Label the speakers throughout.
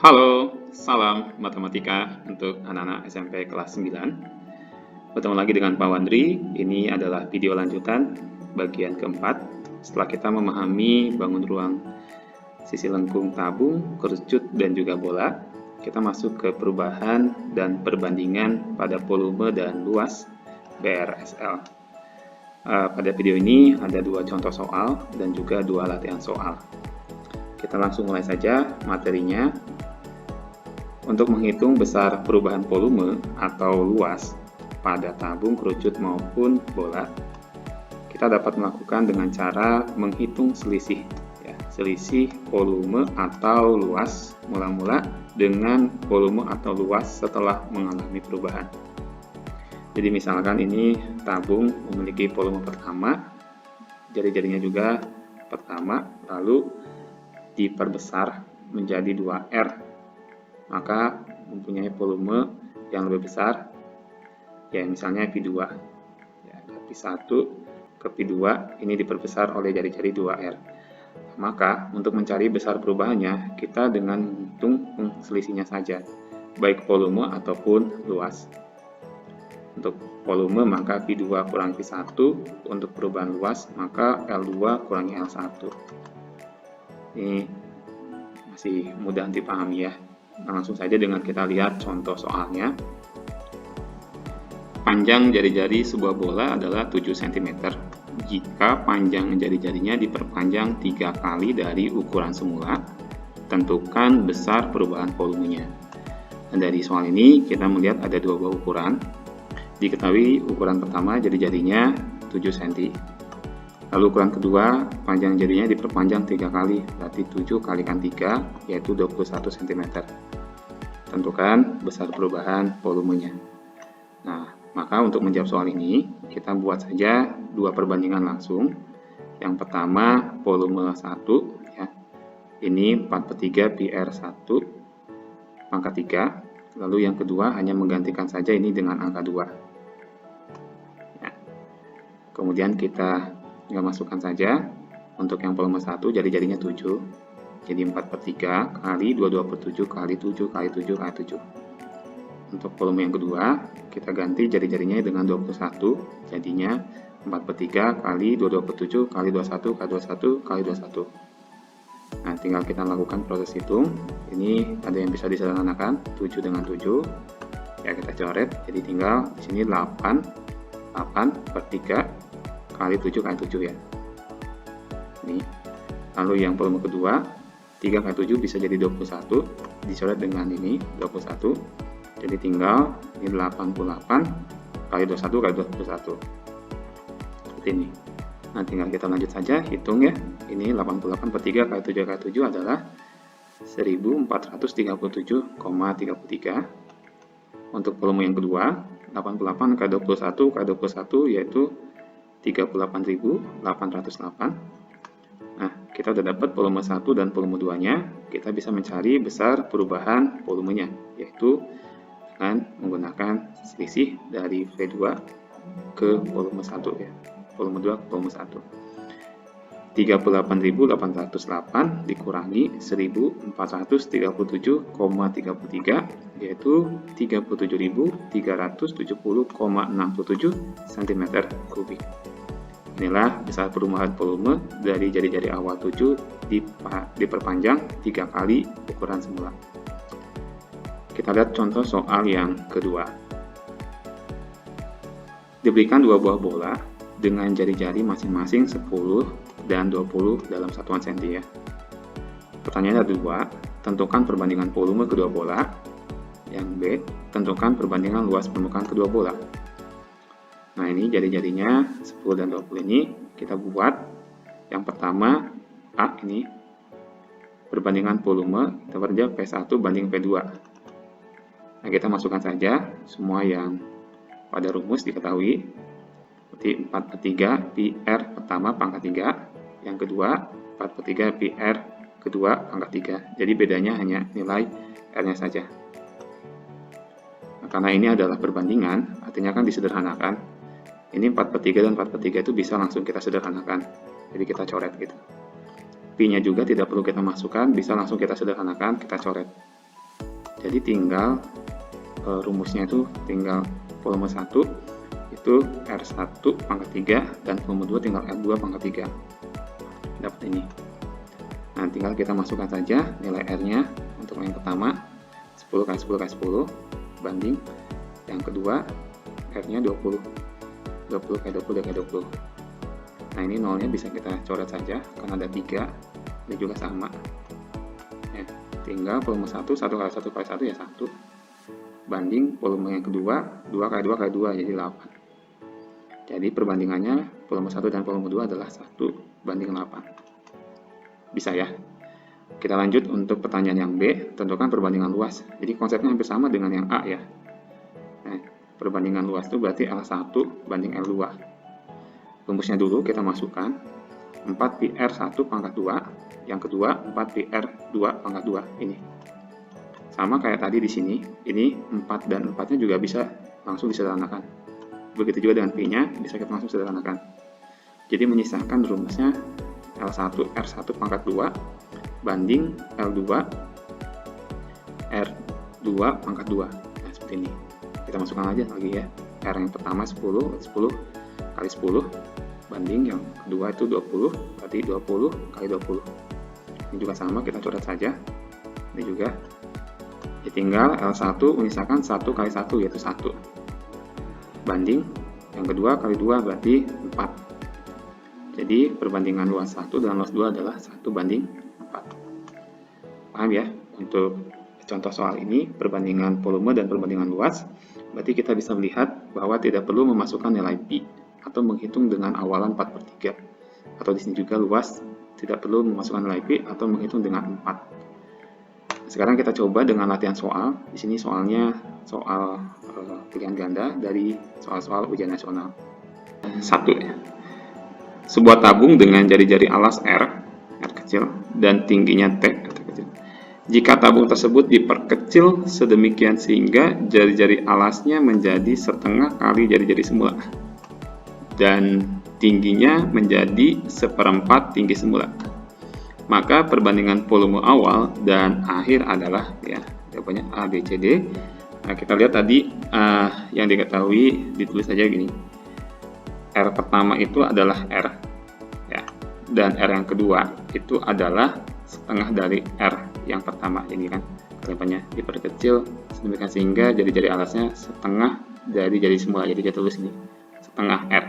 Speaker 1: Halo, salam matematika untuk anak-anak SMP kelas 9. Bertemu lagi dengan Pak Wandri. Ini adalah video lanjutan bagian keempat. Setelah kita memahami bangun ruang sisi lengkung tabung, kerucut, dan juga bola, kita masuk ke perubahan dan perbandingan pada volume dan luas BRSL. Pada video ini ada dua contoh soal dan juga dua latihan soal. Kita langsung mulai saja materinya. Untuk menghitung besar perubahan volume atau luas pada tabung, kerucut maupun bola, kita dapat melakukan dengan cara menghitung selisih, selisih volume atau luas mula-mula dengan volume atau luas setelah mengalami perubahan. Jadi misalkan ini tabung memiliki volume pertama, jari-jarinya juga pertama, lalu diperbesar menjadi 2R. Maka mempunyai volume yang lebih besar, ya misalnya Pi2. Pi1 ke Pi2 ini diperbesar oleh jari-jari 2R. Maka untuk mencari besar perubahannya, kita dengan menghitung selisihnya saja, baik volume ataupun luas. Untuk volume maka Pi2 kurangi Pi1, untuk perubahan luas maka L2 kurangi L1. Ini masih mudah dipahami ya. Langsung saja dengan kita lihat contoh soalnya. Panjang jari-jari sebuah bola adalah 7 cm jika panjang jari-jarinya diperpanjang 3 kali dari ukuran semula. Tentukan besar perubahan volumenya. Dan dari soal ini kita melihat ada dua buah ukuran. Diketahui ukuran pertama jari-jarinya 7 cm. Lalu ukuran kedua, panjang jarinya diperpanjang 3 kali, berarti 7 kalikan 3, yaitu 21 cm. Tentukan besar perubahan volumenya. Nah, maka untuk menjawab soal ini, kita buat saja dua perbandingan langsung. Yang pertama, volume 1, ya. Ini 4/3 PR1 pangkat 3. Lalu yang kedua, hanya menggantikan saja ini dengan angka 2. Ya. Kemudian kita masukkan saja. Untuk yang volume 1 jari-jarinya 7, jadi 4/3 kali 22/7 kali 7 kali 7 kali 7. Untuk volume yang kedua kita ganti jari-jarinya dengan 21, jadinya 4/3 kali 22/7 kali 21 kali 21 kali 21. Nah, tinggal kita lakukan proses hitung. Ini ada yang bisa disederhanakan, 7 dengan 7 ya, kita coret, jadi tinggal di sini 8/3 kali 7 kali 7 ya. Ini. Lalu yang volume kedua, 3 kali 7 bisa jadi 21, dicoret dengan ini 21. Jadi tinggal ini 88 kali 21 kali 21. Seperti ini. Nah, tinggal kita lanjut saja hitung ya. Ini 88/3 kali 7 kali 7 adalah 1437,33. Untuk volume yang kedua, 88 kali 21 kali 21 yaitu 38.808. Nah, kita sudah dapat volume 1 dan volume 2-nya. Kita bisa mencari besar perubahan volumenya, yaitu dengan menggunakan selisih dari V2 ke volume 1 ya. Volume 2 ke volume 1. 38.808 dikurangi 1437,33 yaitu 37.370,67 cm3. Inilah besar perubahan volume dari jari-jari awal 7 diperpanjang 3 kali ukuran semula. Kita lihat contoh soal yang kedua. Diberikan dua buah bola dengan jari-jari masing-masing 10 dan 20 dalam satuan senti ya. Pertanyaannya ada dua, tentukan perbandingan volume kedua bola. Yang B, tentukan perbandingan luas permukaan kedua bola. Nah, ini jari-jarinya 10 dan 20 ini kita buat. Yang pertama, A ini perbandingan volume, kita kerja P1 banding P2. Nah, kita masukkan saja semua yang pada rumus diketahui. Seperti 4/3 PR pertama pangkat 3, yang kedua 4/3 PR kedua pangkat 3. Jadi bedanya hanya nilai R-nya saja. Nah, karena ini adalah perbandingan, artinya kan disederhanakan. Ini 4/3 dan 4/3 itu bisa langsung kita sederhanakan. Jadi kita coret gitu. Pi-nya juga tidak perlu kita masukkan, bisa langsung kita sederhanakan, kita coret. Jadi tinggal rumusnya itu tinggal volume 1 itu R1 pangkat 3 dan volume 2 tinggal R2 pangkat 3. Dapat ini. Nah, tinggal kita masukkan saja nilai R-nya untuk yang pertama 10 kali 10 kali 10 banding yang kedua R-nya 20. 20 kali 20 kali 20. Nah, ini nolnya bisa kita coret saja karena ada 3. Ini juga sama. Ya, tinggal volume 1 1 kali 1 kali 1 ya 1. Banding volume yang kedua 2 kali 2 kali 2 jadi 8. Jadi perbandingannya volume 1 dan volume 2 adalah 1 banding 8. Bisa ya. Kita lanjut untuk pertanyaan yang B, tentukan perbandingan luas. Jadi konsepnya hampir sama dengan yang A ya. Nah, perbandingan luas itu berarti L1 banding L2. Rumusnya dulu kita masukkan 4πr1 pangkat 2, yang kedua 4πr2 pangkat 2 ini. Sama kayak tadi di sini, ini 4 dan 4-nya juga bisa langsung disederhanakan. Begitu juga dengan P-nya, bisa kita langsung sederhanakan. Jadi menyisakan rumusnya L1 R1 pangkat 2 banding L2 R2 pangkat 2. Nah, seperti ini. Kita masukkan aja lagi ya. R yang pertama 10 kali 10 banding yang kedua itu 20, berarti 20 kali 20. Ini juga sama, kita coret saja. Ini juga. Ya, tinggal L1 menyisakan 1 kali 1 yaitu 1 banding yang kedua kali 2 berarti 4. Jadi perbandingan luas 1 dan luas 2 adalah 1 banding 4. Paham ya? Untuk contoh soal ini perbandingan volume dan perbandingan luas, berarti kita bisa melihat bahwa tidak perlu memasukkan nilai pi atau menghitung dengan awalan 4/3. Atau di sini juga luas tidak perlu memasukkan nilai pi atau menghitung dengan 4. Sekarang kita coba dengan latihan soal. Di sini soalnya soal pilihan ganda dari soal-soal ujian nasional. 1 ya. Sebuah tabung dengan jari-jari alas R kecil dan tingginya T kecil. Jika tabung tersebut diperkecil sedemikian sehingga jari-jari alasnya menjadi setengah kali jari-jari semula dan tingginya menjadi 1/4 tinggi semula, maka perbandingan volume awal dan akhir adalah ya jawabannya A, B, C, D. Nah, kita lihat tadi yang diketahui ditulis saja gini. R pertama itu adalah R ya, dan R yang kedua itu adalah setengah dari R yang pertama ini kan. Kalimatnya diperkecil sedemikian sehingga jari-jari alasnya setengah dari jari semula. Jadi kita tulis ini setengah R.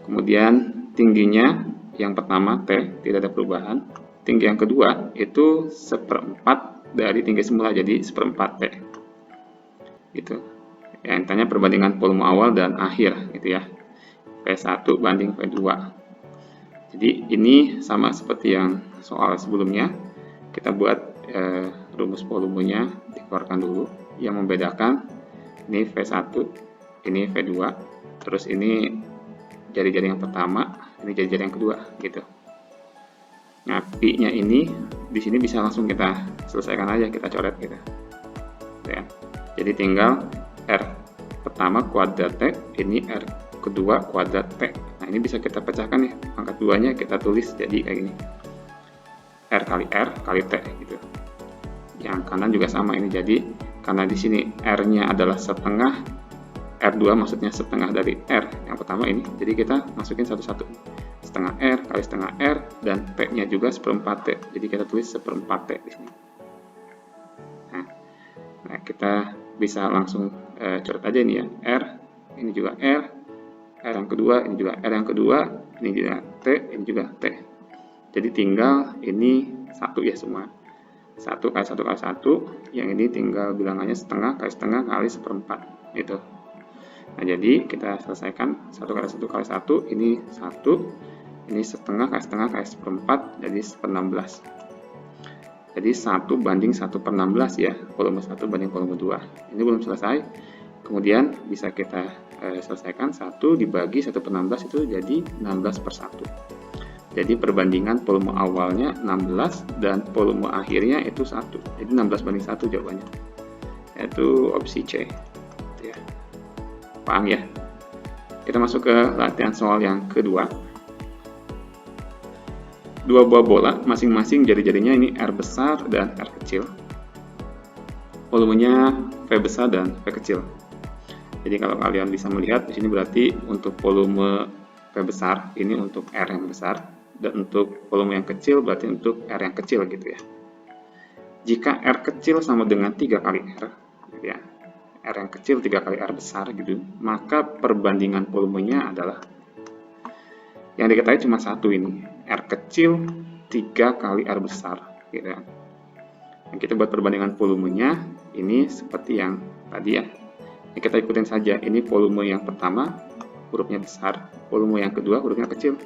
Speaker 1: Kemudian tingginya yang pertama T tidak ada perubahan. Tinggi yang kedua itu 1/4 dari tinggi semula, jadi 1/4 T. Gitu. Ya, intinya perbandingan volume awal dan akhir gitu ya. V1 banding V2. Jadi ini sama seperti yang soal sebelumnya. Kita buat rumus volumenya dikeluarkan dulu. Yang membedakan ini V1, ini V2. Terus ini jari-jari yang pertama, ini jari-jari yang kedua gitu. Nah, pi-nya ini di sini bisa langsung kita selesaikan aja, kita coret gitu. Ya. Jadi tinggal R pertama kuadrat T, ini R kedua kuadrat T. Nah, ini bisa kita pecahkan nih, angka 2-nya kita tulis jadi kayak gini. R kali T gitu. Yang kanan juga sama ini, jadi karena di sini R-nya adalah setengah, R2 maksudnya setengah dari R yang pertama ini, jadi kita masukin satu-satu. Setengah R kali setengah R dan T-nya juga 1/4 T. Jadi kita tulis 1/4 T di sini. Nah, kita bisa langsung coret aja ini ya. R, ini juga R yang kedua, ini juga R yang kedua, ini juga T, ini juga T. Jadi tinggal ini 1 ya semua. 1 kali 1 kali 1, yang ini tinggal bilangannya setengah kali 1/4 gitu. Nah, jadi kita selesaikan 1 kali 1 kali 1, ini 1, ini setengah kali 1/4, jadi 1/16. Jadi 1 banding 1/16 ya, volume 1 banding volume 2. Ini belum selesai. Kemudian bisa kita selesaikan 1 dibagi 1/16 itu jadi 16/1. Jadi perbandingan volume awalnya 16 dan volume akhirnya itu 1. Jadi 16 banding 1 jawabannya. Yaitu opsi C. Ya. Paham ya? Kita masuk ke latihan soal yang kedua. Dua buah bola, masing-masing jari-jarinya ini R besar dan R kecil. volumenya V besar dan V kecil. Jadi kalau kalian bisa melihat di sini berarti untuk volume V besar ini untuk R yang besar, dan untuk volume yang kecil berarti untuk R yang kecil gitu ya. Jika R kecil sama dengan 3 kali R gitu ya, R yang kecil 3 kali R besar gitu, maka perbandingan volumenya adalah yang diketahui cuma satu ini, R kecil 3 kali R besar gitu ya. Yang kita buat perbandingan volumenya ini seperti yang tadi ya. Yang kita ikutin saja, ini volume yang pertama hurufnya besar, volume yang kedua hurufnya kecil.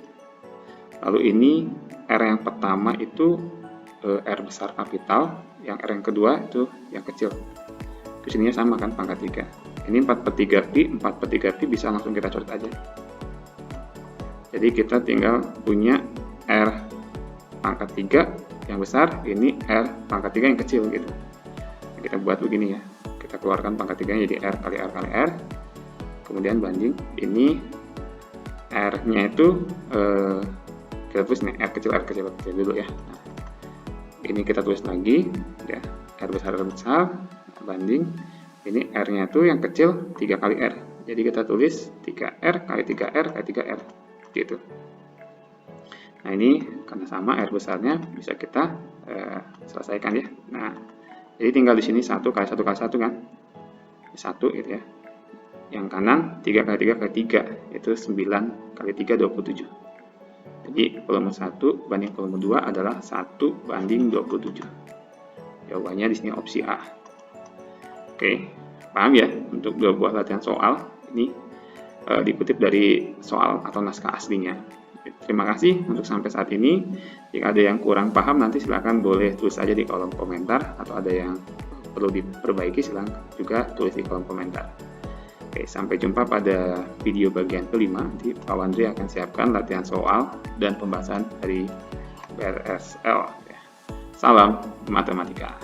Speaker 1: Lalu ini R yang pertama itu R besar kapital, yang R yang kedua itu yang kecil. Di sininya sama kan, pangkat 3. Ini 4/3 pi, 4/3 pi bisa langsung kita coret aja. Jadi kita tinggal punya R pangkat 3 yang besar, ini R pangkat 3 yang kecil gitu. Nah, kita buat begini ya, kita keluarkan pangkat 3 jadi R kali R kali R, kemudian banding, ini R-nya itu kita tulis nih, R kecil dulu ya. Nah, ini kita tulis lagi ya, R besar banding, ini R-nya itu yang kecil 3 kali R, jadi kita tulis 3R kali 3R kali 3R gitu. Nah ini karena sama R besarnya bisa kita selesaikan ya. Nah jadi tinggal di sini 1 kali 1 kali 1 kan, 1 gitu ya. Yang kanan 3 kali 3 kali 3 itu 9 kali 3 27. Jadi volume 1 banding volume 2 adalah 1 banding 27. Jawabannya di sini opsi A. Oke, paham ya untuk dua buah latihan soal ini dikutip dari soal atau naskah aslinya. Terima kasih untuk sampai saat ini. Jika ada yang kurang paham nanti silakan boleh tulis saja di kolom komentar, atau ada yang perlu diperbaiki silakan juga tulis di kolom komentar. Oke, sampai jumpa pada video bagian kelima. Nanti Pak Wandri akan siapkan latihan soal dan pembahasan dari BRSL. Salam matematika.